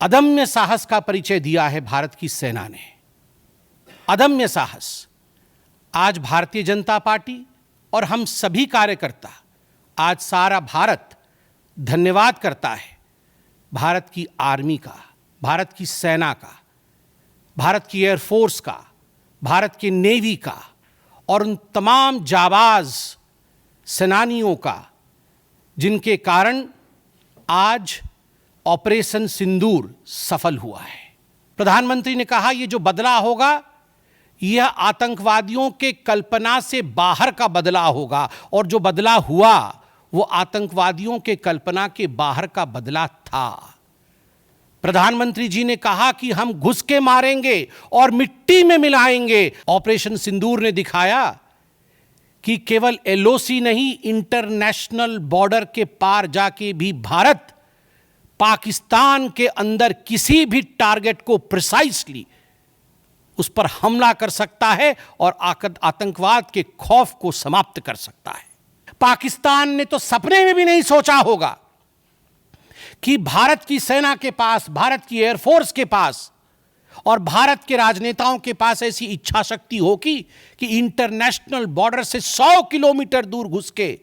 अदम्य साहस का परिचय दिया है भारत की सेना ने। अदम्य साहस। आज भारतीय जनता पार्टी और हम सभी कार्यकर्ता, आज सारा भारत धन्यवाद करता है भारत की आर्मी का, भारत की सेना का, भारत की एयरफोर्स का, भारत की नेवी का और उन तमाम जाबाज सेनानियों का जिनके कारण आज ऑपरेशन सिंदूर सफल हुआ है। प्रधानमंत्री ने कहा यह जो बदलाव होगा यह आतंकवादियों के कल्पना से बाहर का बदलाव होगा, और जो बदलाव हुआ वो आतंकवादियों के कल्पना के बाहर का बदलाव था। प्रधानमंत्री जी ने कहा कि हम घुस के मारेंगे और मिट्टी में मिलाएंगे। ऑपरेशन सिंदूर ने दिखाया कि केवल एलओसी नहीं, इंटरनेशनल बॉर्डर के पार जाके भी भारत पाकिस्तान के अंदर किसी भी टारगेट को प्रिसाइसली उस पर हमला कर सकता है और आतंकवाद के खौफ को समाप्त कर सकता है। पाकिस्तान ने तो सपने में भी नहीं सोचा होगा कि भारत की सेना के पास, भारत की एयरफोर्स के पास और भारत के राजनेताओं के पास ऐसी इच्छा शक्ति होगी कि इंटरनेशनल बॉर्डर से 100 किलोमीटर दूर घुस के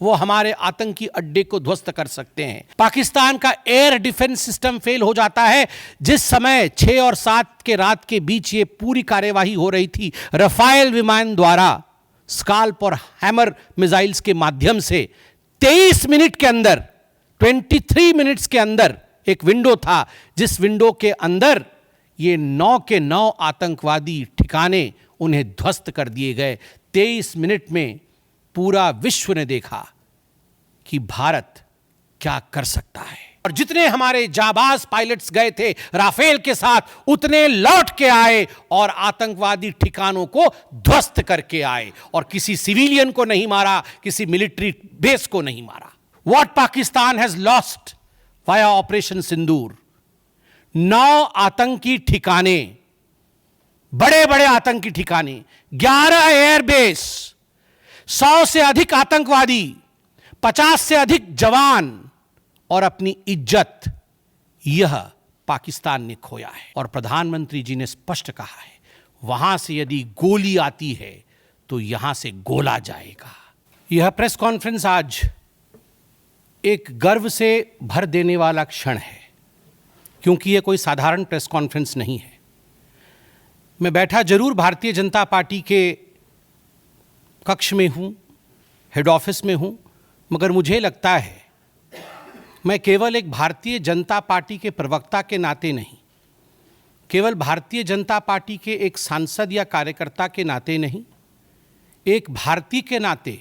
वो हमारे आतंकी अड्डे को ध्वस्त कर सकते हैं। पाकिस्तान का एयर डिफेंस सिस्टम फेल हो जाता है। जिस समय 6 और 7 के रात के बीच ये पूरी कार्यवाही हो रही थी, रफाल विमान द्वारा स्काल्प और हैमर मिसाइल्स के माध्यम से 23 मिनट के अंदर, 23 मिनट्स के अंदर एक विंडो था, जिस विंडो के अंदर ये 9 के 9 आतंकवादी ठिकाने उन्हें ध्वस्त कर दिए गए। 23 मिनट में पूरा विश्व ने देखा कि भारत क्या कर सकता है। और जितने हमारे जाबाज पायलट्स गए थे राफेल के साथ, उतने लौट के आए और आतंकवादी ठिकानों को ध्वस्त करके आए, और किसी सिविलियन को नहीं मारा, किसी मिलिट्री बेस को नहीं मारा। What Pakistan has lost via operation Sindoor, 9 आतंकी ठिकाने, बड़े बड़े आतंकी ठिकाने, 11 एयरबेस, 100 से अधिक आतंकवादी, 50 से अधिक जवान और अपनी इज्जत, यह पाकिस्तान ने खोया है। और प्रधानमंत्री जी ने स्पष्ट कहा है वहां से यदि गोली आती है तो यहां से गोला जाएगा। यह प्रेस कॉन्फ्रेंस आज एक गर्व से भर देने वाला क्षण है, क्योंकि यह कोई साधारण प्रेस कॉन्फ्रेंस नहीं है। मैं बैठा जरूर भारतीय जनता पार्टी के कक्ष में हूं, हेड ऑफिस में हूं, मगर मुझे लगता है मैं केवल एक भारतीय जनता पार्टी के प्रवक्ता के नाते नहीं, केवल भारतीय जनता पार्टी के एक सांसद या कार्यकर्ता के नाते नहीं, एक भारतीय के नाते,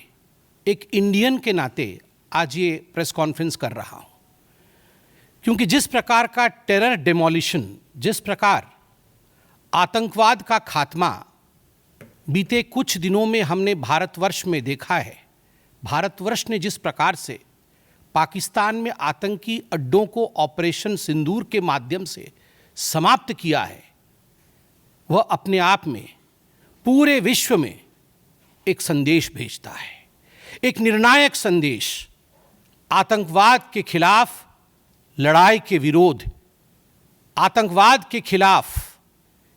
एक इंडियन के नाते आज ये प्रेस कॉन्फ्रेंस कर रहा हूं। क्योंकि जिस प्रकार का टेरर डिमोलिशन, जिस प्रकार आतंकवाद का खात्मा बीते कुछ दिनों में हमने भारतवर्ष में देखा है, भारतवर्ष ने जिस प्रकार से पाकिस्तान में आतंकी अड्डों को ऑपरेशन सिंदूर के माध्यम से समाप्त किया है, वह अपने आप में पूरे विश्व में एक संदेश भेजता है, एक निर्णायक संदेश। आतंकवाद के खिलाफ लड़ाई के विरोध, आतंकवाद के खिलाफ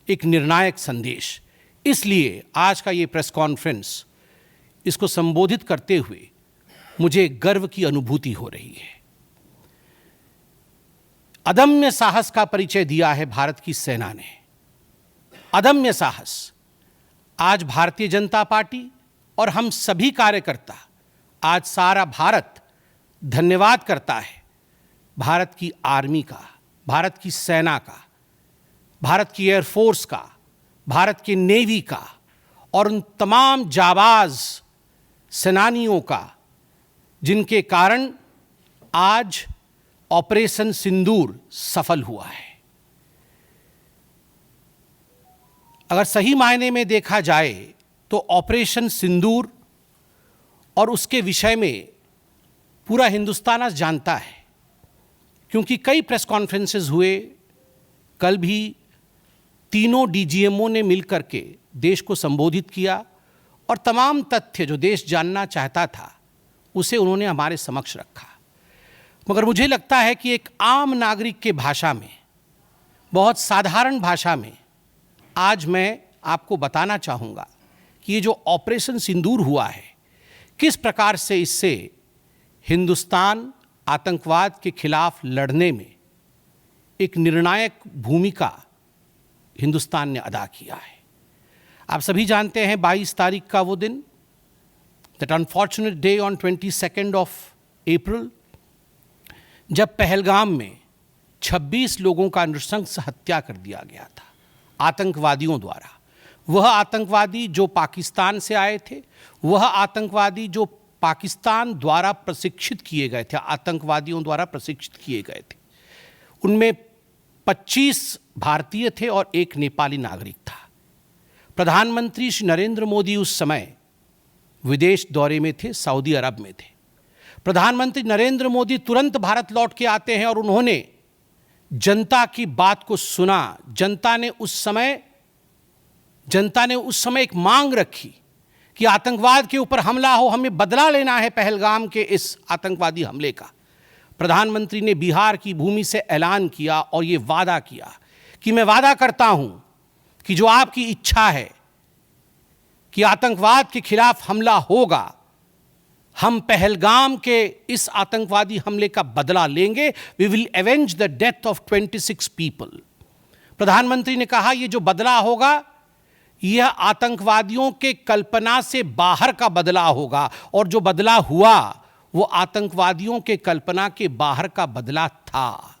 एक निर्णायक संदेश। इसलिए आज का ये प्रेस कॉन्फ्रेंस, इसको संबोधित करते हुए मुझे गर्व की अनुभूति हो रही है। अदम्य साहस का परिचय दिया है भारत की सेना ने। अदम्य साहस। आज भारतीय जनता पार्टी और हम सभी कार्यकर्ता, आज सारा भारत धन्यवाद करता है भारत की आर्मी का, भारत की सेना का, भारत की एयरफोर्स का, भारत की नेवी का और उन तमाम जाबाज सेनानियों का जिनके कारण आज ऑपरेशन सिंदूर सफल हुआ है। अगर सही मायने में देखा जाए तो ऑपरेशन सिंदूर और उसके विषय में पूरा हिंदुस्तान आज जानता है, क्योंकि कई प्रेस कॉन्फ्रेंसेस हुए। कल भी तीनों डीजीएमओ ने मिलकर के देश को संबोधित किया और तमाम तथ्य जो देश जानना चाहता था उसे उन्होंने हमारे समक्ष रखा। मगर मुझे लगता है कि एक आम नागरिक के भाषा में, बहुत साधारण भाषा में आज मैं आपको बताना चाहूँगा कि ये जो ऑपरेशन सिंदूर हुआ है, किस प्रकार से इससे हिंदुस्तान आतंकवाद के खिलाफ लड़ने में एक निर्णायक भूमिका हिंदुस्तान ने अदा किया है। आप सभी जानते हैं 22 तारीख का वो दिन, that unfortunate day on 22 of April, जब पहलगाम में 26 लोगों का नृशंस हत्या कर दिया गया था आतंकवादियों द्वारा। वह आतंकवादी जो पाकिस्तान से आए थे, वह आतंकवादी जो पाकिस्तान द्वारा प्रशिक्षित किए गए थे, आतंकवादियों द्वारा प्रशिक्षित किए गए थे। उनमें 25 भारतीय थे और एक नेपाली नागरिक था। प्रधानमंत्री श्री नरेंद्र मोदी उस समय विदेश दौरे में थे, सऊदी अरब में थे। प्रधानमंत्री नरेंद्र मोदी तुरंत भारत लौट के आते हैं और उन्होंने जनता की बात को सुना। जनता ने उस समय एक मांग रखी कि आतंकवाद के ऊपर हमला हो, हमें बदला लेना है पहलगाम के इस आतंकवादी हमले का। प्रधानमंत्री ने बिहार की भूमि से ऐलान किया और ये वादा किया कि मैं वादा करता हूं कि जो आपकी इच्छा है कि आतंकवाद के खिलाफ हमला होगा, हम पहलगाम के इस आतंकवादी हमले का बदला लेंगे। We will avenge the death of 26 people. प्रधानमंत्री ने कहा यह जो बदला होगा यह आतंकवादियों के कल्पना से बाहर का बदला होगा, और जो बदला हुआ वो आतंकवादियों के कल्पना के बाहर का बदला था।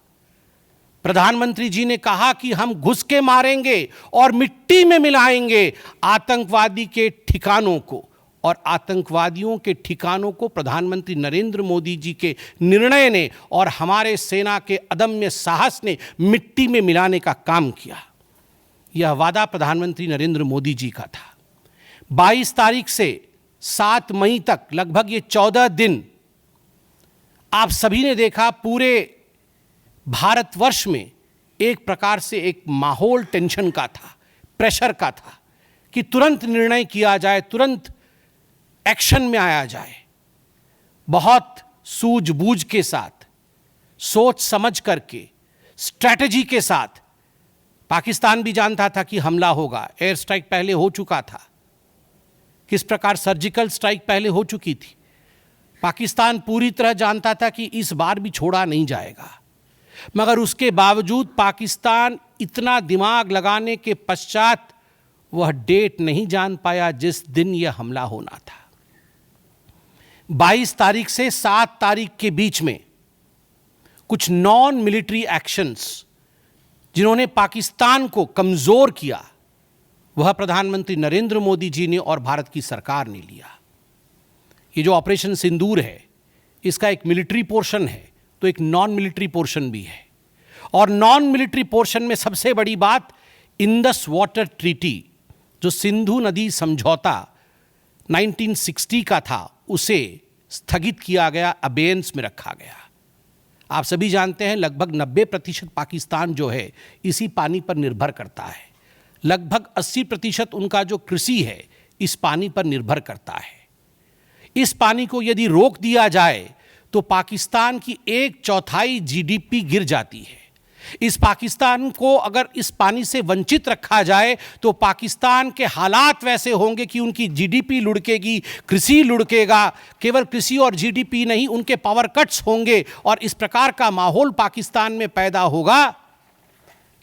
प्रधानमंत्री जी ने कहा कि हम घुस के मारेंगे और मिट्टी में मिलाएंगे आतंकवादी के ठिकानों को, और आतंकवादियों के ठिकानों को प्रधानमंत्री नरेंद्र मोदी जी के निर्णय ने और हमारे सेना के अदम्य साहस ने मिट्टी में मिलाने का काम किया। यह वादा प्रधानमंत्री नरेंद्र मोदी जी का था। 22 तारीख से 7 मई तक लगभग ये 14 दिन आप सभी ने देखा, पूरे भारतवर्ष में एक प्रकार से एक माहौल टेंशन का था, प्रेशर का था कि तुरंत निर्णय किया जाए, तुरंत एक्शन में आया जाए। बहुत सूझबूझ के साथ, सोच समझ करके, स्ट्रैटेजी के साथ। पाकिस्तान भी जानता था कि हमला होगा, एयर स्ट्राइक पहले हो चुका था, किस प्रकार सर्जिकल स्ट्राइक पहले हो चुकी थी। पाकिस्तान पूरी तरह जानता था कि इस बार भी छोड़ा नहीं जाएगा, मगर उसके बावजूद पाकिस्तान इतना दिमाग लगाने के पश्चात वह डेट नहीं जान पाया जिस दिन यह हमला होना था। 22 तारीख से 7 तारीख के बीच में कुछ नॉन मिलिट्री एक्शंस जिन्होंने पाकिस्तान को कमजोर किया, वह प्रधानमंत्री नरेंद्र मोदी जी ने और भारत की सरकार ने लिया। ये जो ऑपरेशन सिंदूर है, इसका एक मिलिट्री पोर्शन है तो एक नॉन मिलिट्री पोर्शन भी है। और नॉन मिलिट्री पोर्शन में सबसे बड़ी बात इंडस वाटर ट्रीटी, जो सिंधु नदी समझौता 1960 का था, उसे स्थगित किया गया, अबेयंस में रखा गया। आप सभी जानते हैं लगभग 90% पाकिस्तान जो है इसी पानी पर निर्भर करता है। लगभग 80% उनका जो कृषि है इस पानी पर निर्भर करता है। इस पानी को यदि रोक दिया जाए तो पाकिस्तान की 1/4 जीडीपी गिर जाती है। इस पाकिस्तान को अगर इस पानी से वंचित रखा जाए तो पाकिस्तान के हालात वैसे होंगे कि उनकी जीडीपी लुढ़केगी, कृषि लुढ़केगा। केवल कृषि और जीडीपी नहीं, उनके पावर कट्स होंगे, और इस प्रकार का माहौल पाकिस्तान में पैदा होगा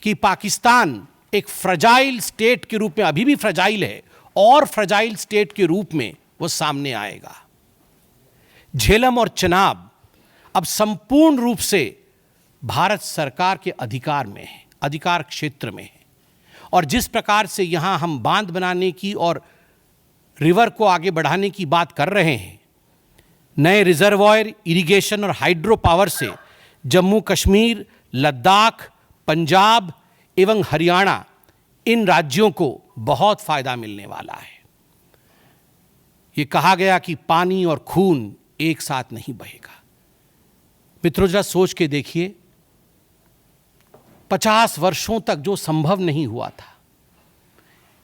कि पाकिस्तान एक फ्रजाइल स्टेट के रूप में, अभी भी फ्रजाइल है, और फ्रजाइल स्टेट के रूप में वो सामने आएगा। झेलम और चनाब अब संपूर्ण रूप से भारत सरकार के अधिकार में है, अधिकार क्षेत्र में है। और जिस प्रकार से यहां हम बांध बनाने की और रिवर को आगे बढ़ाने की बात कर रहे हैं, नए रिजर्वॉयर, इरिगेशन और हाइड्रो पावर से जम्मू कश्मीर, लद्दाख, पंजाब एवं हरियाणा, इन राज्यों को बहुत फायदा मिलने वाला है। ये कहा गया कि पानी और खून एक साथ नहीं बहेगा। मित्रों, जरा सोच के देखिए, 50 वर्षों तक जो संभव नहीं हुआ था,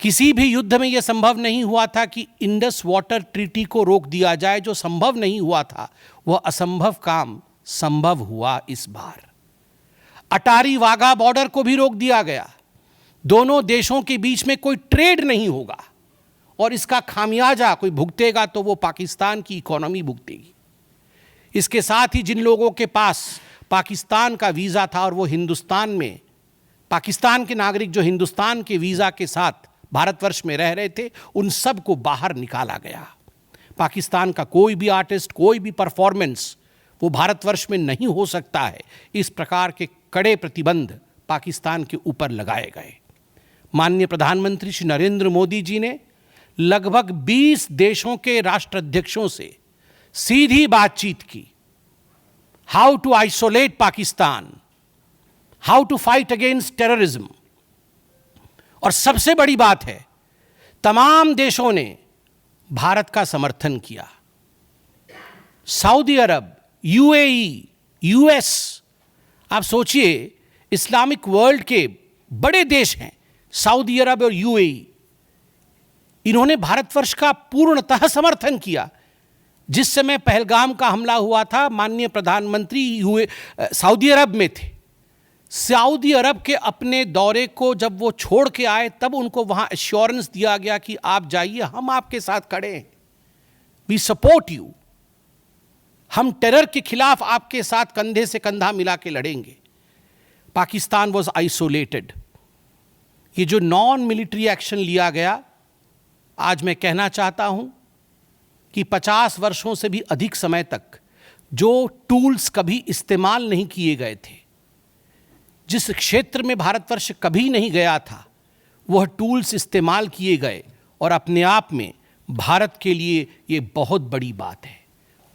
किसी भी युद्ध में यह संभव नहीं हुआ था कि इंडस वाटर ट्रीटी को रोक दिया जाए। जो संभव नहीं हुआ था वह असंभव काम संभव हुआ इस बार। अटारी वाघा बॉर्डर को भी रोक दिया गया। दोनों देशों के बीच में कोई ट्रेड नहीं होगा और इसका खामियाजा कोई भुगतेगा तो वो पाकिस्तान की इकोनॉमी भुगतेगी। इसके साथ ही जिन लोगों के पास पाकिस्तान का वीज़ा था और वो हिंदुस्तान में, पाकिस्तान के नागरिक जो हिंदुस्तान के वीज़ा के साथ भारतवर्ष में रह रहे थे, उन सब को बाहर निकाला गया। पाकिस्तान का कोई भी आर्टिस्ट, कोई भी परफॉर्मेंस वो भारतवर्ष में नहीं हो सकता है। इस प्रकार के कड़े प्रतिबंध पाकिस्तान के ऊपर लगाए गए। माननीय प्रधानमंत्री श्री नरेंद्र मोदी जी ने लगभग 20 देशों के राष्ट्राध्यक्षों से सीधी बातचीत की। How to isolate Pakistan, how to fight against terrorism. और सबसे बड़ी बात है, तमाम देशों ने भारत का समर्थन किया। सऊदी अरब, यूएई, यूएस, आप सोचिए इस्लामिक वर्ल्ड के बड़े देश हैं सऊदी अरब और यूएई, इन्होंने भारतवर्ष का पूर्णतः समर्थन किया। जिस समय पहलगाम का हमला हुआ था, माननीय प्रधानमंत्री सऊदी अरब में थे। सऊदी अरब के अपने दौरे को जब वो छोड़ के आए, तब उनको वहां एश्योरेंस दिया गया कि आप जाइए, हम आपके साथ खड़े हैं, वी सपोर्ट यू, हम टेरर के खिलाफ आपके साथ कंधे से कंधा मिला के लड़ेंगे। Pakistan was isolated. ये जो नॉन मिलिट्री एक्शन लिया गया, आज मैं कहना चाहता हूं कि 50 वर्षों से भी अधिक समय तक जो टूल्स कभी इस्तेमाल नहीं किए गए थे, जिस क्षेत्र में भारतवर्ष कभी नहीं गया था, वह टूल्स इस्तेमाल किए गए और अपने आप में भारत के लिए ये बहुत बड़ी बात है।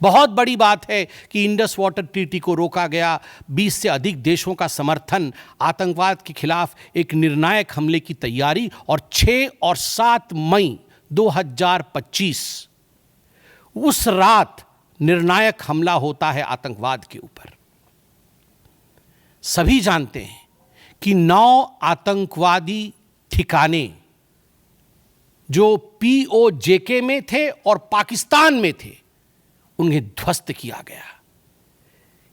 बहुत बड़ी बात है कि इंडस वाटर ट्रीटी को रोका गया, 20 से अधिक देशों का समर्थन, आतंकवाद के खिलाफ एक निर्णायक हमले की तैयारी, और 6 और 7 मई 2025 उस रात निर्णायक हमला होता है आतंकवाद के ऊपर। सभी जानते हैं कि 9 आतंकवादी ठिकाने जो POJK में थे और पाकिस्तान में थे, उन्हें ध्वस्त किया गया।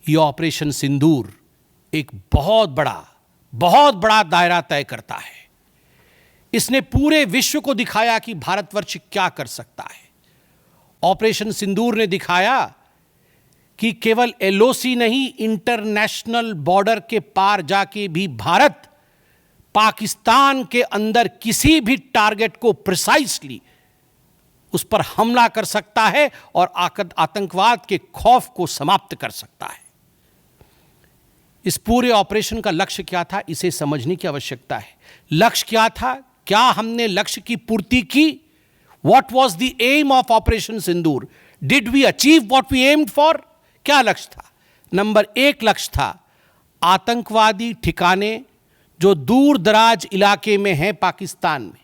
यह ऑपरेशन सिंदूर एक बहुत बड़ा दायरा तय करता है। इसने पूरे विश्व को दिखाया कि भारतवर्ष क्या कर सकता है। ऑपरेशन सिंदूर ने दिखाया कि केवल LOC नहीं, इंटरनेशनल बॉर्डर के पार जाके भी भारत पाकिस्तान के अंदर किसी भी टारगेट को प्रिसाइसली उस पर हमला कर सकता है और आतंकवाद के खौफ को समाप्त कर सकता है। इस पूरे ऑपरेशन का लक्ष्य क्या था, इसे समझने की आवश्यकता है। लक्ष्य क्या था? क्या हमने लक्ष्य की पूर्ति की? What was the aim of operation Sindoor? Did we achieve what we aimed for? क्या लक्ष्य था? नंबर 1 लक्ष्य था आतंकवादी ठिकाने जो दूर दराज इलाके में हैं पाकिस्तान में,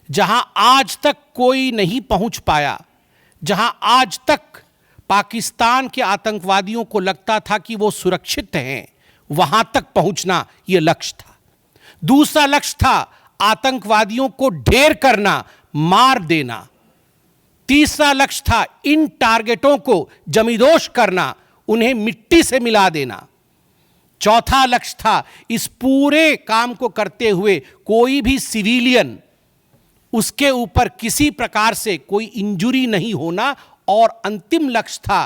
जहां आज तक कोई नहीं पहुंच पाया, जहां आज तक पाकिस्तान के आतंकवादियों को लगता था कि वो सुरक्षित हैं, वहां तक पहुंचना यह लक्ष्य था। दूसरा लक्ष्य था आतंकवादियों को ढेर करना, मार देना। तीसरा लक्ष्य था इन टारगेटों को जमींदोज करना, उन्हें मिट्टी से मिला देना। चौथा लक्ष्य था इस पूरे काम को करते हुए कोई भी सिविलियन, उसके ऊपर किसी प्रकार से कोई इंजुरी नहीं होना। और अंतिम लक्ष्य था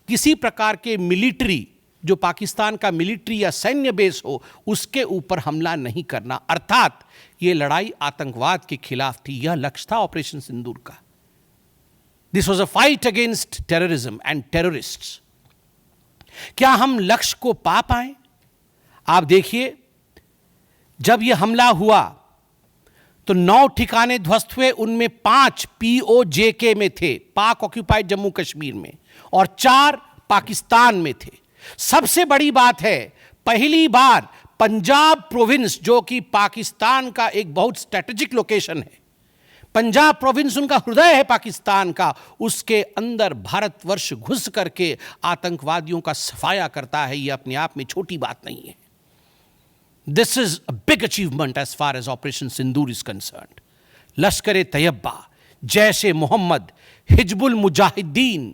किसी प्रकार के मिलिट्री, जो पाकिस्तान का मिलिट्री या सैन्य बेस हो, उसके ऊपर हमला नहीं करना। अर्थात यह लड़ाई आतंकवाद के खिलाफ थी। यह लक्ष्य था ऑपरेशन सिंदूर का। This was a fight against terrorism and terrorists. क्या हम लक्ष्य को पा पाए? आप देखिए, जब यह हमला हुआ तो 9 ठिकाने ध्वस्त हुए, उनमें 5 POJK में थे, पाक ऑक्यूपाइड जम्मू कश्मीर में, और 4 पाकिस्तान में थे। सबसे बड़ी बात है, पहली बार पंजाब प्रोविंस, जो कि पाकिस्तान का एक बहुत स्ट्रेटेजिक लोकेशन है, पंजाब प्रोविंस उनका हृदय है पाकिस्तान का, उसके अंदर भारतवर्ष घुस करके आतंकवादियों का सफाया करता है। यह अपने आप में छोटी बात नहीं है। This is a big achievement as far as Operation Sindoor is concerned. Lashkar-e-Taiba, Jaish-e-Mohammed, Hizbul Mujahideen,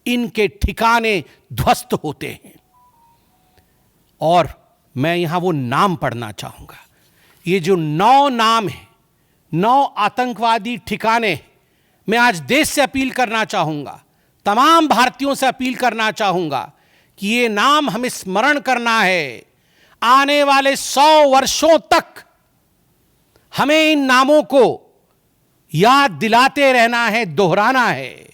इनके ठिकाने ध्वस्त होते हैं। और मैं यहां वो नाम पढ़ना चाहूंगा। ये जो 9 नाम है, 9 आतंकवादी ठिकाने, मैं आज देश से अपील करना चाहूंगा, तमाम भारतीयों से अपील करना चाहूंगा कि ये नाम हमें स्मरण करना है। आने वाले 100 वर्षों तक हमें इन नामों को याद दिलाते रहना है, दोहराना है।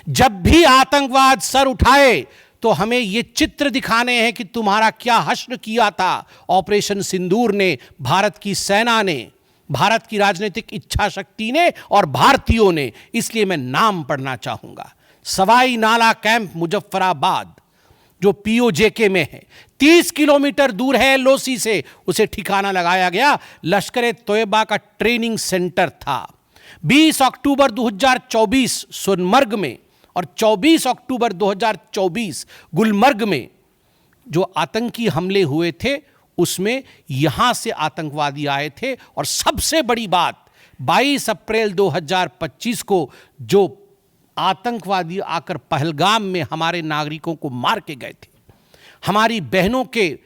जब भी आतंकवाद सर उठाए तो हमें यह चित्र दिखाने हैं कि तुम्हारा क्या हश्र किया था ऑपरेशन सिंदूर ने, भारत की सेना ने, भारत की राजनीतिक इच्छा शक्ति ने और भारतीयों ने। इसलिए मैं नाम पढ़ना चाहूंगा। सवाई नाला कैंप मुजफ्फराबाद, जो पीओजेके में है, 30 किलोमीटर दूर है एलओसी से, उसे ठिकाना लगाया गया। लश्कर तोयबा का ट्रेनिंग सेंटर था। 20 अक्टूबर 2024 सोनमर्ग में और 24 अक्टूबर 2024 गुलमर्ग में जो आतंकी हमले हुए थे, उसमें यहां से आतंकवादी आए थे। और सबसे बड़ी बात, 22 अप्रैल 2025 को जो आतंकवादी आकर पहलगाम में हमारे नागरिकों को मार के गए थे, हमारी बहनों के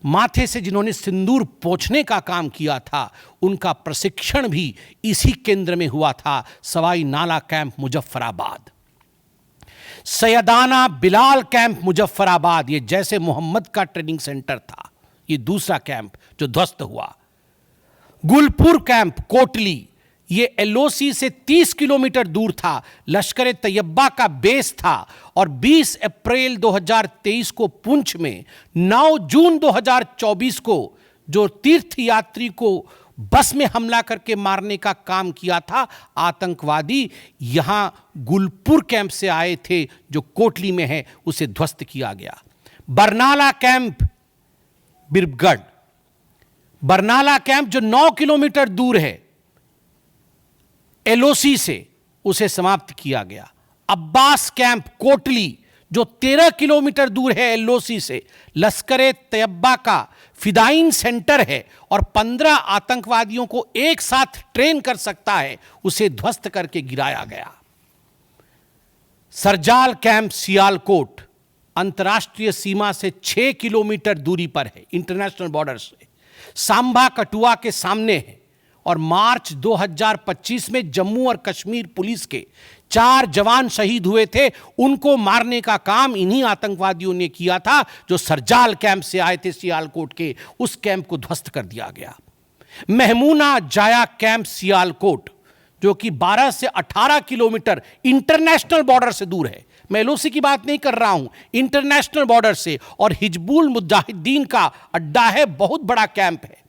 माथे से जिन्होंने सिंदूर पोंछने का काम किया था, उनका प्रशिक्षण भी इसी केंद्र में हुआ था, सवाई नाला कैंप मुजफ्फराबाद। सैयदाना बिलाल कैंप मुजफ्फराबाद, ये जैसे मोहम्मद का ट्रेनिंग सेंटर था, ये दूसरा कैंप जो ध्वस्त हुआ। गुलपुर कैंप कोटली, ये एलओसी से 30 किलोमीटर दूर था, लश्कर तैयबा का बेस था। और 20 अप्रैल 2023 को पुंछ में, 9 जून 2024 को जो तीर्थ यात्री को बस में हमला करके मारने का काम किया था आतंकवादी, यहां गुलपुर कैंप से आए थे जो कोटली में है, उसे ध्वस्त किया गया। बरनाला कैंप बिरगढ़, बरनाला कैंप जो 9 किलोमीटर दूर है एलओसी से, उसे समाप्त किया गया। अब्बास कैंप कोटली जो 13 किलोमीटर दूर है एलओसी से, लश्कर तैयबा का फिदाइन सेंटर है और 15 आतंकवादियों को एक साथ ट्रेन कर सकता है, उसे ध्वस्त करके गिराया गया। सरजाल कैंप सियालकोट अंतर्राष्ट्रीय सीमा से 6 किलोमीटर दूरी पर है, इंटरनेशनल बॉर्डर से, सांबा कठुआ के सामने है। और मार्च 2025 में जम्मू और कश्मीर पुलिस के 4 जवान शहीद हुए थे, उनको मारने का काम इन्हीं आतंकवादियों ने किया था जो सरजाल कैंप से आए थे सियालकोट के। उस कैंप को ध्वस्त कर दिया गया। महमूना जाया कैंप सियालकोट जो कि 12 से 18 किलोमीटर इंटरनेशनल बॉर्डर से दूर है, मैं एलओसी की बात नहीं कर रहा हूं, इंटरनेशनल बॉर्डर से, और हिजबुल मुजाहिदीन का अड्डा है, बहुत बड़ा कैंप है।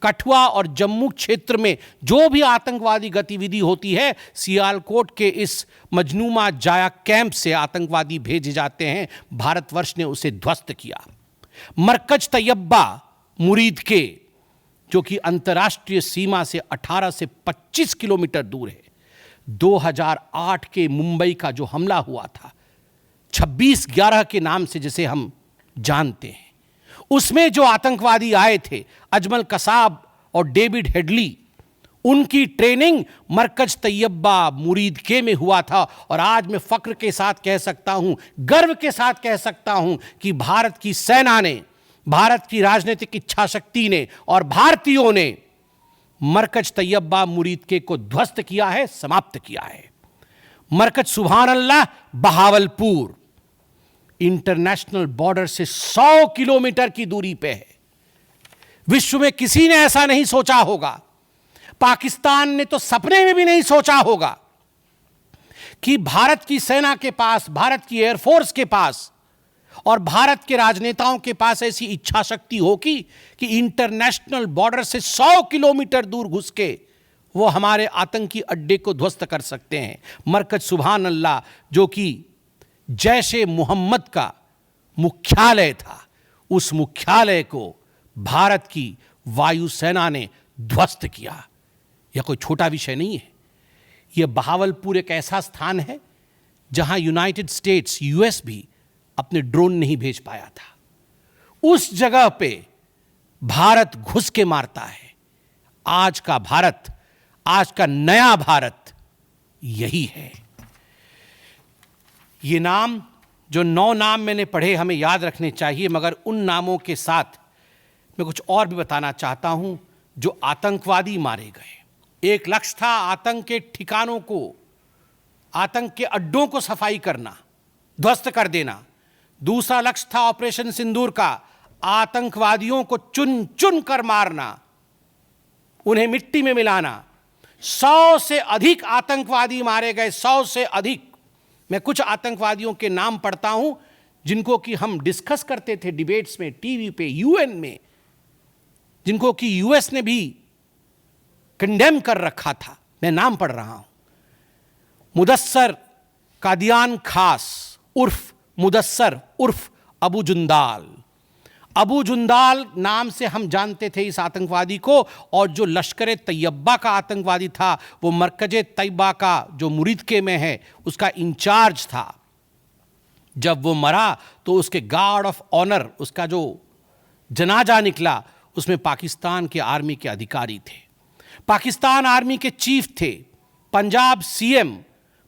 कठुआ और जम्मू क्षेत्र में जो भी आतंकवादी गतिविधि होती है, सियालकोट के इस मजनूमा जाया कैंप से आतंकवादी भेजे जाते हैं। भारतवर्ष ने उसे ध्वस्त किया। मरकज तैयबा मुरीद के, जो कि अंतर्राष्ट्रीय सीमा से 18 से 25 किलोमीटर दूर है, 2008 के मुंबई का जो हमला हुआ था, 26/11 के नाम से जिसे हम जानते हैं, उसमें जो आतंकवादी आए थे, अजमल कसाब और डेविड हेडली, उनकी ट्रेनिंग मरकज तैयबा मुरीद के में हुआ था। और आज मैं फक्र के साथ कह सकता हूं, गर्व के साथ कह सकता हूं कि भारत की सेना ने, भारत की राजनीतिक इच्छा शक्ति ने और भारतीयों ने मरकज तैयबा मुरीद के को ध्वस्त किया है, समाप्त किया है। मरकज सुभान अल्लाह बहावलपुर इंटरनेशनल बॉर्डर से 100 किलोमीटर की दूरी पे है। विश्व में किसी ने ऐसा नहीं सोचा होगा, पाकिस्तान ने तो सपने में भी नहीं सोचा होगा कि भारत की सेना के पास, भारत की एयरफोर्स के पास और भारत के राजनेताओं के पास ऐसी इच्छा शक्ति होगी कि इंटरनेशनल बॉर्डर से 100 किलोमीटर दूर घुस के वो हमारे आतंकी अड्डे को ध्वस्त कर सकते हैं। मरकज सुभान अल्लाह, जो कि जैशे मोहम्मद का मुख्यालय था, उस मुख्यालय को भारत की वायुसेना ने ध्वस्त किया। यह कोई छोटा विषय नहीं है। यह बहावलपुर एक ऐसा स्थान है जहां यूनाइटेड स्टेट्स, यूएस भी अपने ड्रोन नहीं भेज पाया था। उस जगह पे भारत घुस के मारता है। आज का भारत, आज का नया भारत यही है। ये नाम, जो 9 नाम मैंने पढ़े, हमें याद रखने चाहिए, मगर उन नामों के साथ मैं कुछ और भी बताना चाहता हूं। जो आतंकवादी मारे गए, एक लक्ष्य था आतंक के ठिकानों को, आतंक के अड्डों को सफाई करना, ध्वस्त कर देना। दूसरा लक्ष्य था ऑपरेशन सिंदूर का, आतंकवादियों को चुन चुन कर मारना, उन्हें मिट्टी में मिलाना। 100 से अधिक आतंकवादी मारे गए, 100 से अधिक। मैं कुछ आतंकवादियों के नाम पढ़ता हूं जिनको कि हम डिस्कस करते थे डिबेट्स में, टीवी पे, यूएन में, जिनको कि यूएस ने भी कंडेम कर रखा था। मैं नाम पढ़ रहा हूं। मुदस्सर कादियान खास उर्फ मुदस्सर उर्फ अबू जुंदाल। अबू जुंदाल नाम से हम जानते थे इस आतंकवादी को, और जो लश्कर तैयबा का आतंकवादी था, वो मरकज तैयबा का जो मुरीदके में है उसका इंचार्ज था। जब वो मरा तो उसके गार्ड ऑफ ऑनर, उसका जो जनाजा निकला, उसमें पाकिस्तान के आर्मी के अधिकारी थे, पाकिस्तान आर्मी के चीफ थे, पंजाब सीएम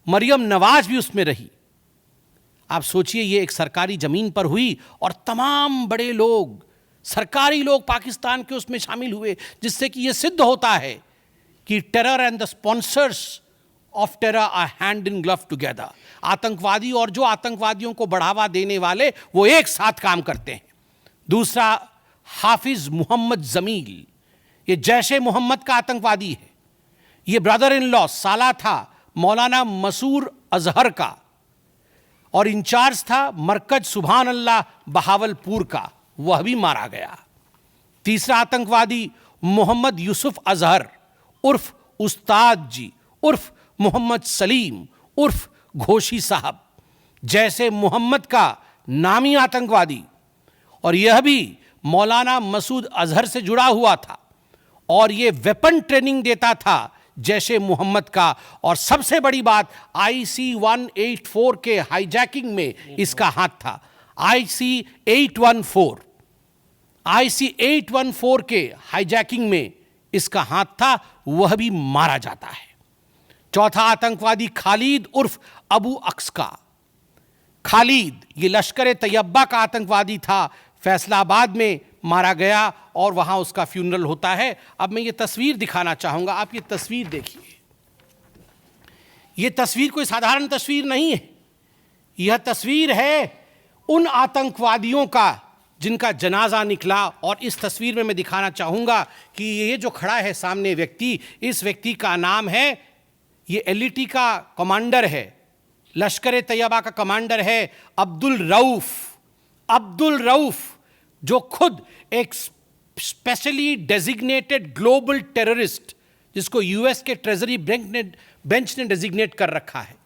मरियम नवाज भी उसमें रही। आप सोचिए, ये एक सरकारी जमीन पर हुई और तमाम बड़े लोग, सरकारी लोग पाकिस्तान के उसमें शामिल हुए, जिससे कि ये सिद्ध होता है कि terror and the sponsors of terror are hand in glove together. आतंकवादी और जो आतंकवादियों को बढ़ावा देने वाले, वो एक साथ काम करते हैं। दूसरा, हाफिज मोहम्मद जमील, ये जैश-ए मोहम्मद का आतंकवादी है। ये ब्रदर इन लॉ, साला था मौलाना मसूर अजहर का, और इंचार्ज था मरकज सुभान अल्लाह बहावलपुर का, वह भी मारा गया। तीसरा आतंकवादी मोहम्मद यूसुफ अजहर उर्फ उस्ताद जी उर्फ मोहम्मद सलीम उर्फ घोशी साहब, जैसे मोहम्मद का नामी आतंकवादी, और यह भी मौलाना मसूद अजहर से जुड़ा हुआ था, और यह वेपन ट्रेनिंग देता था जैशे मोहम्मद का। और सबसे बड़ी बात, IC-184 के हाईजैकिंग में इसका हाथ था। IC-814 के हाईजैकिंग में इसका हाथ था, वह भी मारा जाता है। चौथा आतंकवादी खालिद उर्फ अबू अक्सका। खालिद ये लश्कर तैयबा का आतंकवादी था, फैसलाबाद में मारा गया और वहां उसका फ्यूनरल होता है। अब मैं ये तस्वीर दिखाना चाहूंगा, आप ये तस्वीर देखिए। ये तस्वीर कोई साधारण तस्वीर नहीं है, यह तस्वीर है उन आतंकवादियों का जिनका जनाजा निकला। और इस तस्वीर में मैं दिखाना चाहूंगा कि ये जो खड़ा है सामने व्यक्ति, इस व्यक्ति का नाम है, ये LET का कमांडर है, लश्कर तैयबा का कमांडर है, अब्दुल रऊफ। अब्दुल रऊफ जो खुद एक स्पेशली डेजिग्नेटेड ग्लोबल टेररिस्ट, जिसको यूएस के ट्रेजरी बेंच ने डेजिग्नेट कर रखा है,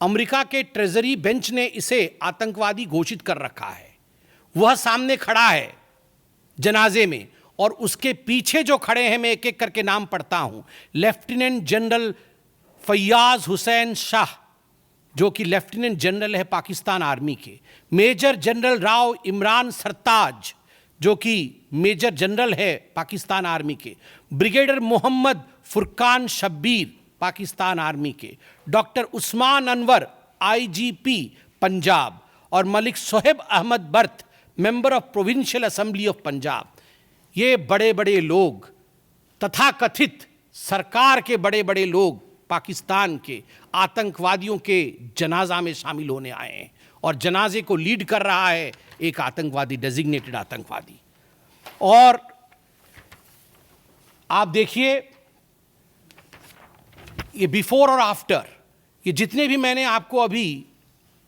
अमेरिका के ट्रेजरी बेंच ने इसे आतंकवादी घोषित कर रखा है, वह सामने खड़ा है जनाजे में। और उसके पीछे जो खड़े हैं, मैं एक एक करके नाम पढ़ता हूं। लेफ्टिनेंट जनरल फैयाज हुसैन शाह, जो कि लेफ्टिनेंट जनरल है पाकिस्तान आर्मी के। मेजर जनरल राव इमरान सरताज, जो कि मेजर जनरल है पाकिस्तान आर्मी के। ब्रिगेडियर मोहम्मद फुरकान शब्बीर, पाकिस्तान आर्मी के। डॉक्टर उस्मान अनवर, IGP पंजाब, और Malik Sohaib Ahmed Barth, member of provincial assembly of Punjab. ये बड़े बड़े लोग, तथाकथित सरकार के बड़े बड़े लोग, पाकिस्तान के आतंकवादियों के जनाजा में शामिल होने आए हैं। और जनाजे को लीड कर रहा है एक आतंकवादी, डेजिग्नेटेड आतंकवादी। और आप देखिए, ये बिफोर और आफ्टर, ये जितने भी मैंने आपको अभी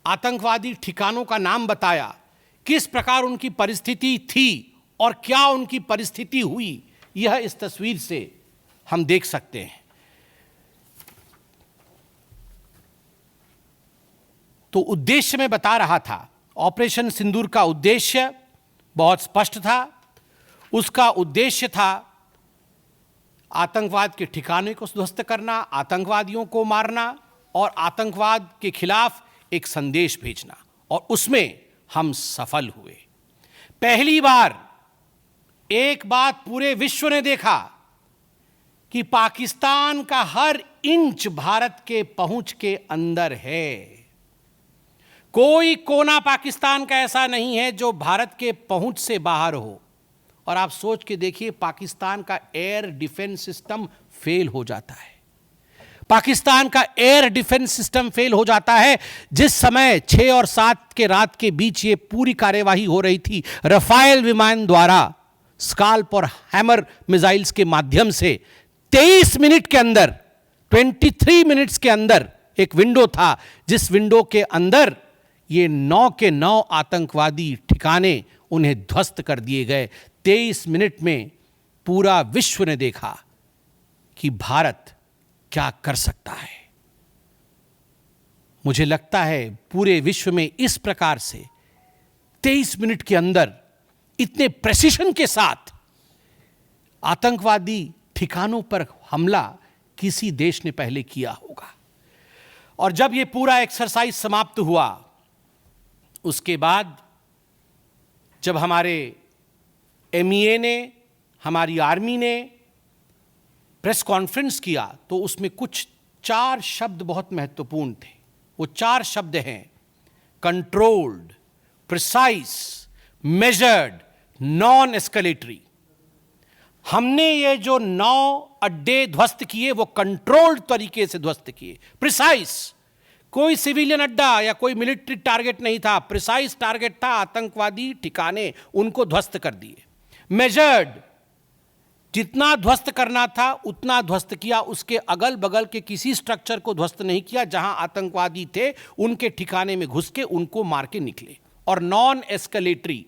आतंकवादी ठिकानों का नाम बताया, किस प्रकार उनकी परिस्थिति थी और क्या उनकी परिस्थिति हुई, यह इस तस्वीर से हम देख सकते हैं। तो उद्देश्य मैं बता रहा था, ऑपरेशन सिंदूर का उद्देश्य बहुत स्पष्ट था। उसका उद्देश्य था आतंकवाद के ठिकाने को ध्वस्त करना, आतंकवादियों को मारना और आतंकवाद के खिलाफ एक संदेश भेजना, और उसमें हम सफल हुए। पहली बार एक बात पूरे विश्व ने देखा कि पाकिस्तान का हर इंच भारत के पहुंच के अंदर है। कोई कोना पाकिस्तान का ऐसा नहीं है जो भारत के पहुंच से बाहर हो। और आप सोच के देखिए, पाकिस्तान का एयर डिफेंस सिस्टम फेल हो जाता है। पाकिस्तान का एयर डिफेंस सिस्टम फेल हो जाता है जिस समय 6 और 7 के रात के बीच ये पूरी कार्यवाही हो रही थी। रफाल विमान द्वारा स्काल्प और हैमर मिसाइल्स के माध्यम से 23 मिनट के अंदर, 23 मिनट्स के अंदर एक विंडो था, जिस विंडो के अंदर ये 9 के 9 आतंकवादी ठिकाने उन्हें ध्वस्त कर दिए गए। 23 मिनट में पूरा विश्व ने देखा कि भारत क्या कर सकता है। मुझे लगता है पूरे विश्व में इस प्रकार से 23 मिनट के अंदर इतने प्रेसिशन के साथ आतंकवादी ठिकानों पर हमला किसी देश ने पहले किया होगा। और जब यह पूरा एक्सरसाइज समाप्त हुआ, उसके बाद जब हमारे MEA ने, हमारी आर्मी ने प्रेस कॉन्फ्रेंस किया, तो उसमें कुछ 4 शब्द बहुत महत्वपूर्ण थे। वो 4 शब्द हैं: controlled, precise, measured, non escalatory. हमने ये जो 9 अड्डे ध्वस्त किए वो कंट्रोल्ड तरीके से ध्वस्त किए। प्रिसाइज, कोई सिविलियन अड्डा या कोई मिलिट्री टारगेट नहीं था, प्रिसाइज टारगेट था, आतंकवादी ठिकाने, उनको ध्वस्त कर दिए। मेजर्ड, जितना ध्वस्त करना था उतना ध्वस्त किया, उसके अगल बगल के किसी स्ट्रक्चर को ध्वस्त नहीं किया। जहां आतंकवादी थे उनके ठिकाने में घुस के उनको मार के निकले। और नॉन एस्केलेटरी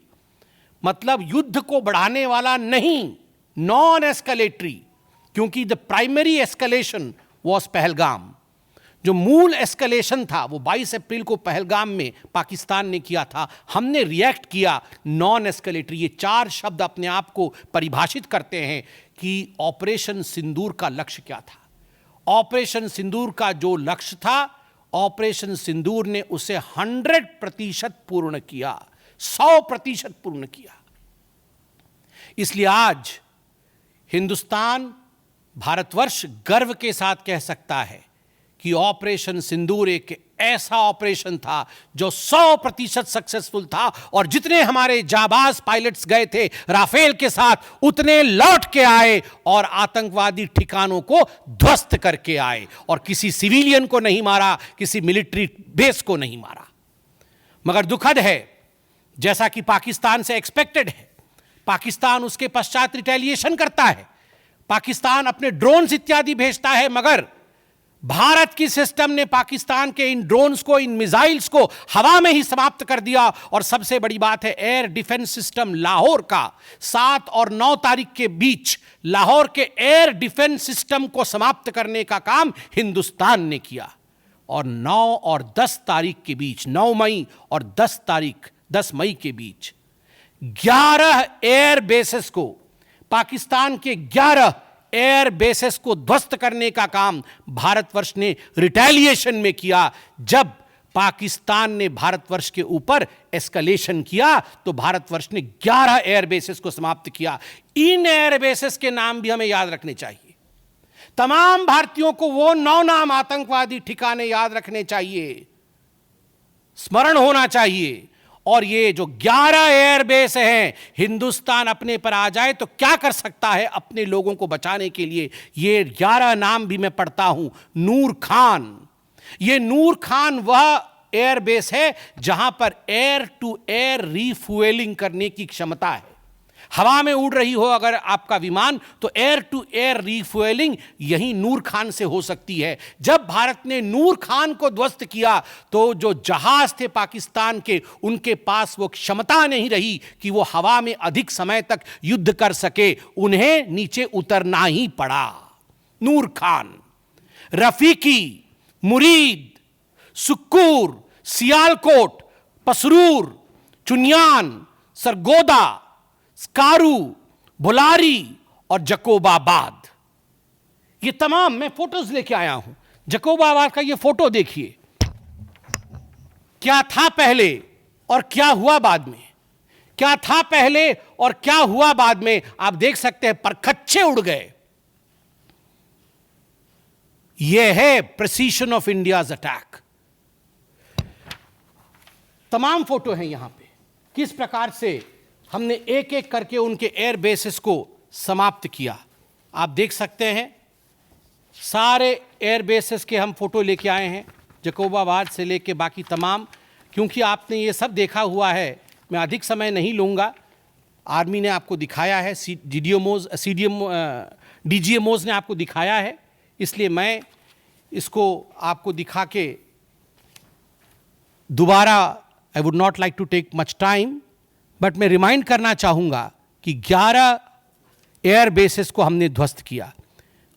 मतलब युद्ध को बढ़ाने वाला नहीं, नॉन एस्केलेटरी, क्योंकि the primary escalation was Pahalgam. जो मूल एस्केलेशन था वो 22 अप्रैल को पहलगाम में पाकिस्तान ने किया था। हमने रिएक्ट किया नॉन एस्केलेटरी। ये 4 शब्द अपने आप को परिभाषित करते हैं कि ऑपरेशन सिंदूर का लक्ष्य क्या था। ऑपरेशन सिंदूर का जो लक्ष्य था, ऑपरेशन सिंदूर ने उसे 100% पूर्ण किया, 100% पूर्ण किया। इसलिए आज हिंदुस्तान, भारतवर्ष गर्व के साथ कह सकता है कि ऑपरेशन सिंदूर एक ऐसा ऑपरेशन था जो 100% सक्सेसफुल था। और जितने हमारे जाबाज पायलट्स गए थे राफेल के साथ, उतने लौट के आए और आतंकवादी ठिकानों को ध्वस्त करके आए। और किसी सिविलियन को नहीं मारा, किसी मिलिट्री बेस को नहीं मारा। मगर दुखद है, जैसा कि पाकिस्तान से एक्सपेक्टेड है, पाकिस्तान उसके पश्चात रिटेलिएशन करता है, पाकिस्तान अपने ड्रोन्स इत्यादि भेजता है, मगर भारत की सिस्टम ने पाकिस्तान के इन ड्रोन्स को, इन मिसाइल्स को हवा में ही समाप्त कर दिया। और सबसे बड़ी बात है, एयर डिफेंस सिस्टम लाहौर का 7 और 9 तारीख के बीच लाहौर के एयर डिफेंस सिस्टम को समाप्त करने का काम हिंदुस्तान ने किया। और 9 और 10 तारीख के बीच, 9 मई और 10 मई के बीच 11 एयर बेसेस को, पाकिस्तान के 11 एयर बेसेस को ध्वस्त करने का काम भारतवर्ष ने रिटेलिएशन में किया। जब पाकिस्तान ने भारतवर्ष के ऊपर एस्केलेशन किया तो भारतवर्ष ने 11 एयर बेसेस को समाप्त किया। इन एयर बेसेस के नाम भी हमें याद रखने चाहिए। तमाम भारतीयों को वो 9 नाम आतंकवादी ठिकाने याद रखने चाहिए, स्मरण होना चाहिए। और ये जो 11 एयरबेस हैं, हिंदुस्तान अपने पर आ जाए तो क्या कर सकता है अपने लोगों को बचाने के लिए। ये 11 नाम भी मैं पढ़ता हूं। नूर खान, ये नूर खान वह एयरबेस है जहां पर एयर टू एयर रीफ्यूएलिंग करने की क्षमता है। हवा में उड़ रही हो अगर आपका विमान, तो एयर टू एयर रीफ्यूएलिंग यही नूर खान से हो सकती है। जब भारत ने नूर खान को ध्वस्त किया तो जो जहाज थे पाकिस्तान के, उनके पास वो क्षमता नहीं रही कि वो हवा में अधिक समय तक युद्ध कर सके, उन्हें नीचे उतरना ही पड़ा। नूर खान, रफीकी, मुरीद, सुक्कूर, सियालकोट, पसरूर, चुनियान, सरगोदा, स्कारू, बुलारी और जकोबाबाद, ये तमाम मैं फोटोज लेके आया हूं। जकोबाबाद का ये फोटो देखिए, क्या था पहले और क्या हुआ बाद में, क्या था पहले और क्या हुआ बाद में। आप देख सकते हैं परखच्चे उड़ गए। यह है प्रिसीशन ऑफ इंडियाज अटैक। तमाम फोटो हैं यहां पे, किस प्रकार से हमने एक एक करके उनके एयर बेसेस को समाप्त किया। आप देख सकते हैं सारे एयर बेसेस के हम फोटो लेके आए हैं, जकोबाबाद से लेके बाकी तमाम। क्योंकि आपने ये सब देखा हुआ है, मैं अधिक समय नहीं लूँगा। आर्मी ने आपको दिखाया है, डीजीएमओज ने आपको दिखाया है, इसलिए मैं इसको आपको दिखा के दोबारा I would not like to take much time, but मैं रिमाइंड करना चाहूँगा कि 11 एयर बेसेस को हमने ध्वस्त किया।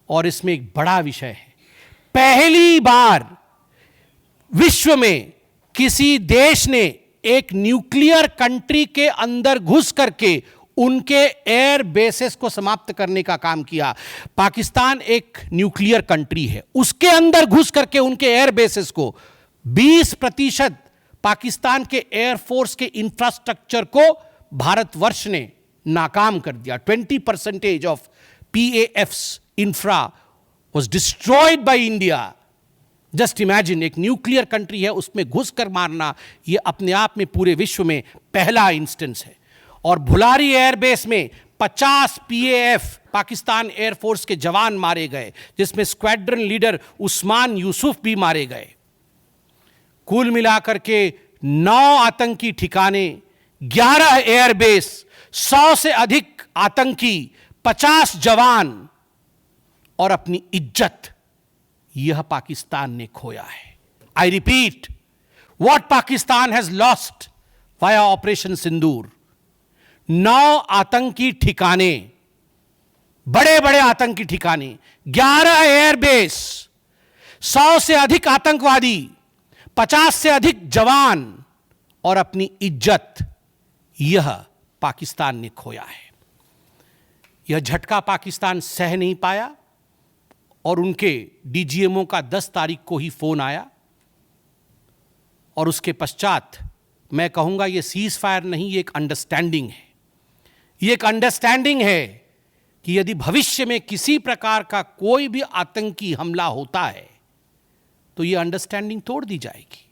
और इसमें एक बड़ा विषय है, पहली बार विश्व में किसी देश ने एक न्यूक्लियर कंट्री के अंदर घुस करके उनके एयर बेसेस को समाप्त करने का काम किया। पाकिस्तान एक न्यूक्लियर कंट्री है, उसके अंदर घुस करके उनके एयर बेसेस को 20% पाकिस्तान के एयरफोर्स के इंफ्रास्ट्रक्चर को भारतवर्ष ने नाकाम कर दिया। 20% of PAF's infra was destroyed by India. Just imagine, एक न्यूक्लियर कंट्री है, उसमें घुस कर मारना, यह अपने आप में पूरे विश्व में पहला इंस्टेंस है। और भुलारी एयरबेस में 50 PAF पाकिस्तान एयरफोर्स के जवान मारे गए, जिसमें स्क्वाड्रन लीडर उस्मान यूसुफ भी मारे गए। कुल मिलाकर के 9 आतंकी ठिकाने, 11 एयरबेस, 100 से अधिक आतंकी, 50 जवान और अपनी इज्जत, यह पाकिस्तान ने खोया है। I repeat, what Pakistan has lost via operation Sindoor. 9 आतंकी ठिकाने, बड़े बड़े आतंकी ठिकाने, 11 एयरबेस, 100 से अधिक आतंकवादी, 50 से अधिक जवान और अपनी इज्जत, यह पाकिस्तान ने खोया है। यह झटका पाकिस्तान सह नहीं पाया और उनके डीजीएमओ का 10 तारीख को ही फोन आया। और उसके पश्चात मैं कहूंगा ये सीज फायर नहीं, ये एक अंडरस्टैंडिंग है। ये एक अंडरस्टैंडिंग है कि यदि भविष्य में किसी प्रकार का कोई भी आतंकी हमला होता है तो ये अंडरस्टैंडिंग तोड़ दी जाएगी।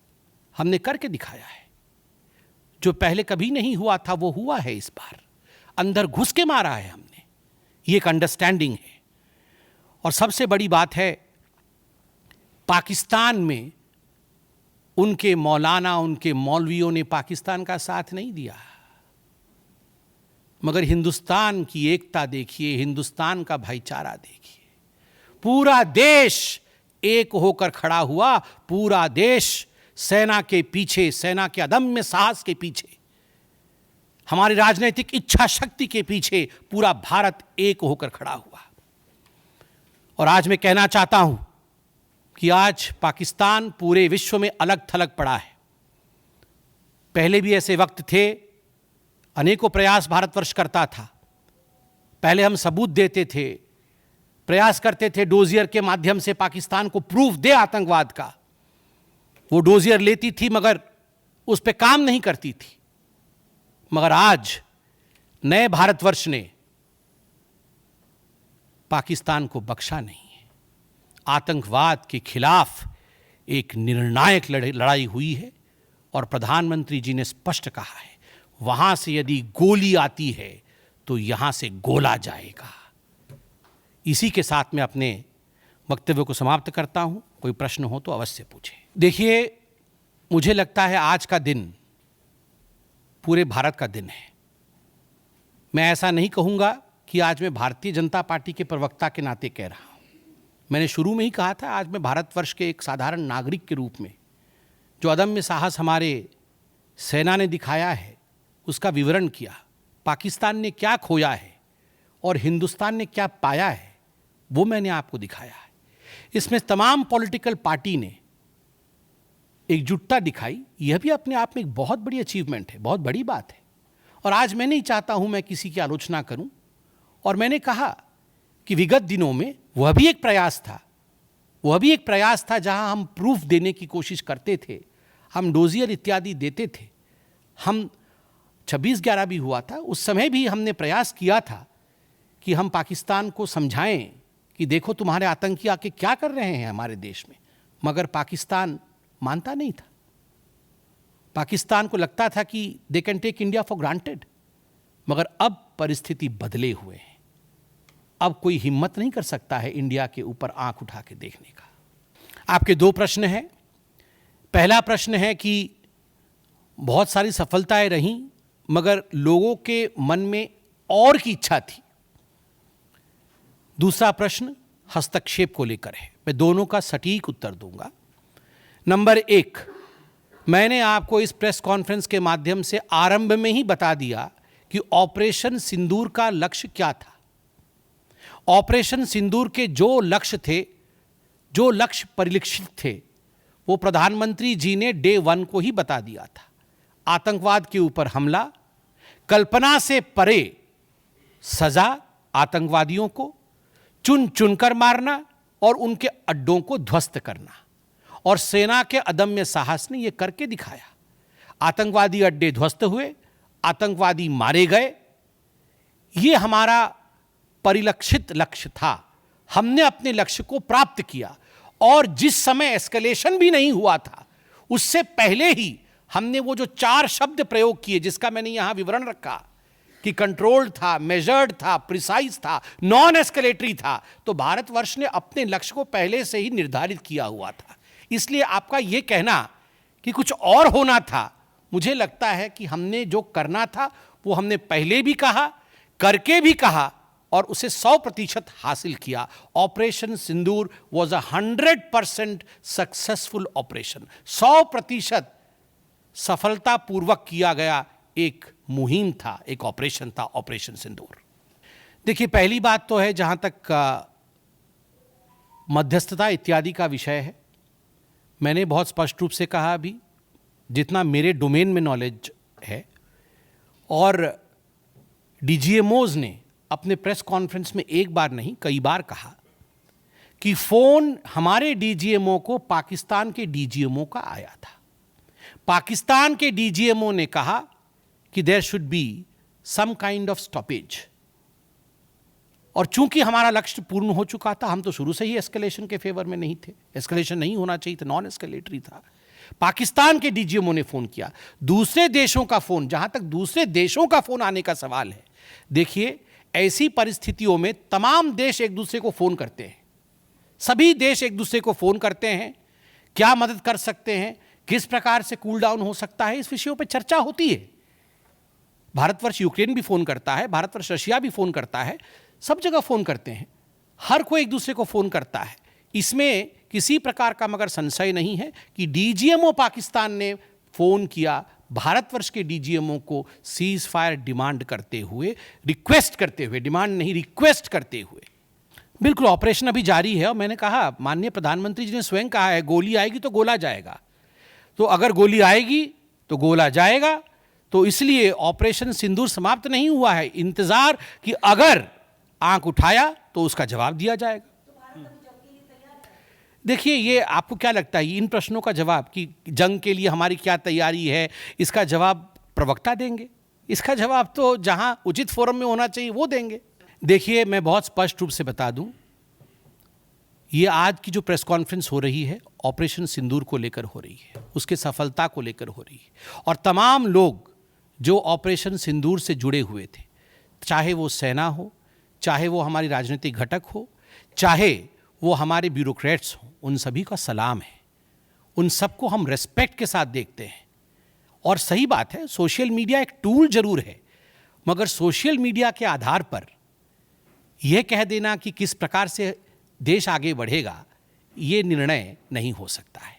हमने करके दिखाया है, जो पहले कभी नहीं हुआ था वो हुआ है इस बार। अंदर घुस के मारा है हमने, ये एक अंडरस्टैंडिंग है। और सबसे बड़ी बात है, पाकिस्तान में उनके मौलाना, उनके मौलवियों ने पाकिस्तान का साथ नहीं दिया, मगर हिंदुस्तान की एकता देखिए, हिंदुस्तान का भाईचारा देखिए। पूरा देश एक होकर खड़ा हुआ, पूरा देश सेना के पीछे, सेना के अदम्य साहस के पीछे, हमारी राजनीतिक इच्छा शक्ति के पीछे पूरा भारत एक होकर खड़ा हुआ। और आज मैं कहना चाहता हूं कि आज पाकिस्तान पूरे विश्व में अलग थलग पड़ा है। पहले भी ऐसे वक्त थे, अनेकों प्रयास भारतवर्ष करता था। पहले हम सबूत देते थे, प्रयास करते थे डोजियर के माध्यम से पाकिस्तान को प्रूफ दे आतंकवाद का। वो डोजियर लेती थी मगर उस पर काम नहीं करती थी। मगर आज नए भारतवर्ष ने पाकिस्तान को बख्शा नहीं है। आतंकवाद के खिलाफ एक निर्णायक लड़ाई हुई है और प्रधानमंत्री जी ने स्पष्ट कहा है, वहां से यदि गोली आती है तो यहां से गोला जाएगा। इसी के साथ मैं अपने वक्तव्य को समाप्त करता हूं। कोई प्रश्न हो तो अवश्य पूछें। देखिए, मुझे लगता है आज का दिन पूरे भारत का दिन है। मैं ऐसा नहीं कहूंगा कि आज मैं भारतीय जनता पार्टी के प्रवक्ता के नाते कह रहा हूं। मैंने शुरू में ही कहा था, आज मैं भारतवर्ष के एक साधारण नागरिक के रूप में जो अदम्य साहस हमारे सेना ने दिखाया है उसका विवरण किया। पाकिस्तान ने क्या खोया है और हिंदुस्तान ने क्या पाया है वो मैंने आपको दिखाया है। इसमें तमाम पॉलिटिकल पार्टी ने एकजुटता दिखाई, यह भी अपने आप में एक बहुत बड़ी अचीवमेंट है, बहुत बड़ी बात है। और आज मैं नहीं चाहता हूं मैं किसी की आलोचना करूं, और मैंने कहा कि विगत दिनों में वह भी एक प्रयास था जहां हम प्रूफ देने की कोशिश करते थे, हम डोजियर इत्यादि देते थे। हम 26/11 भी हुआ था, उस समय भी हमने प्रयास किया था कि हम पाकिस्तान को समझाएं कि देखो तुम्हारे आतंकी आके क्या कर रहे हैं हमारे देश में, मगर पाकिस्तान मानता नहीं था। पाकिस्तान को लगता था कि they can take India for granted. मगर अब परिस्थिति बदले हुए हैं। अब कोई हिम्मत नहीं कर सकता है इंडिया के ऊपर आंख उठा के देखने का। आपके दो प्रश्न हैं। पहला प्रश्न है कि बहुत सारी सफलताएं रहीं, मगर लोगों के मन में और की इच्छा थी। दूसरा प्रश्न हस्तक्षेप को लेकर है। मैं दोनों का सटीक उत्तर दूंगा। नंबर एक, मैंने आपको इस प्रेस कॉन्फ्रेंस के माध्यम से आरंभ में ही बता दिया कि ऑपरेशन सिंदूर का लक्ष्य क्या था। ऑपरेशन सिंदूर के जो लक्ष्य थे, जो लक्ष्य परिलक्षित थे, वो प्रधानमंत्री जी ने डे 1 को ही बता दिया था। आतंकवाद के ऊपर हमला, कल्पना से परे सजा आतंकवादियों को, चुन चुनकर मारना और उनके अड्डों को ध्वस्त करना। और सेना के अदम्य साहस ने यह करके दिखाया। आतंकवादी अड्डे ध्वस्त हुए, आतंकवादी मारे गए। यह हमारा परिलक्षित लक्ष्य था। हमने अपने लक्ष्य को प्राप्त किया। और जिस समय एस्केलेशन भी नहीं हुआ था, उससे पहले ही हमने वो जो 4 शब्द प्रयोग किए, जिसका मैंने यहां विवरण रखा कि कंट्रोल्ड था, मेजर्ड था, प्रिसाइज था, नॉन एस्केलेटरी था, तो भारतवर्ष ने अपने लक्ष्य को पहले से ही निर्धारित किया हुआ था। इसलिए आपका यह कहना कि कुछ और होना था, मुझे लगता है कि हमने जो करना था वो हमने पहले भी कहा, करके भी कहा और उसे 100% हासिल किया। Operation Sindoor was 100% successful operation. 100% सफलतापूर्वक किया गया एक मुहिम था, एक ऑपरेशन था ऑपरेशन सिंदूर। देखिए, पहली बात तो है, जहां तक मध्यस्थता इत्यादि का विषय है, मैंने बहुत स्पष्ट रूप से कहा अभी, जितना मेरे डोमेन में नॉलेज है, और डीजीएमओज ने अपने प्रेस कॉन्फ्रेंस में एक बार नहीं कई बार कहा कि फोन हमारे डीजीएमओ को पाकिस्तान के डीजीएमओ का आया था। पाकिस्तान के डीजीएमओ ने कहा कि there should be some kind of stoppage. और चूंकि हमारा लक्ष्य पूर्ण हो चुका था, हम तो शुरू से ही एस्केलेशन के फेवर में नहीं थे। एस्केलेशन नहीं होना चाहिए था, नॉन एस्केलेटरी था। पाकिस्तान के डीजीएमओ ने फोन किया। दूसरे देशों का फोन, जहां तक दूसरे देशों का फोन आने का सवाल है, देखिए, ऐसी परिस्थितियों में तमाम देश एक दूसरे को फोन करते हैं। सभी देश एक दूसरे को फोन करते हैं, क्या मदद कर सकते हैं, किस प्रकार से कूल डाउन हो सकता है, इस विषयों पर चर्चा होती है। भारतवर्ष यूक्रेन भी फोन करता है, भारतवर्ष रशिया भी फोन करता है, सब जगह फोन करते हैं, हर कोई एक दूसरे को फोन करता है। इसमें किसी प्रकार का मगर संशय नहीं है कि डीजीएमओ पाकिस्तान ने फोन किया भारतवर्ष के डीजीएमओ को सीज फायर डिमांड करते हुए, रिक्वेस्ट करते हुए, डिमांड नहीं रिक्वेस्ट करते हुए। बिल्कुल, ऑपरेशन अभी जारी है। और मैंने कहा, माननीय प्रधानमंत्री जी ने स्वयं कहा है, गोली आएगी तो गोला जाएगा। तो अगर गोली आएगी तो गोला जाएगा। तो इसलिए ऑपरेशन सिंदूर समाप्त नहीं हुआ है। इंतजार कि अगर आंख उठाया तो उसका जवाब दिया जाएगा। देखिए, ये आपको क्या लगता है, इन प्रश्नों का जवाब कि जंग के लिए हमारी क्या तैयारी है, इसका जवाब प्रवक्ता देंगे। इसका जवाब तो जहां उचित फोरम में होना चाहिए वो देंगे। देखिए, मैं बहुत स्पष्ट रूप से बता दूं, ये आज की जो प्रेस कॉन्फ्रेंस हो रही है, ऑपरेशन सिंदूर को लेकर हो रही है, उसके सफलता को लेकर हो रही है। और तमाम लोग जो ऑपरेशन सिंदूर से जुड़े हुए थे, चाहे वो सेना हो, चाहे वो हमारी राजनीतिक घटक हो, चाहे वो हमारे ब्यूरोक्रेट्स हों, उन सभी का सलाम है। उन सबको हम रेस्पेक्ट के साथ देखते हैं। और सही बात है, सोशल मीडिया एक टूल जरूर है, मगर सोशल मीडिया के आधार पर यह कह देना कि किस प्रकार से देश आगे बढ़ेगा, ये निर्णय नहीं हो सकता है।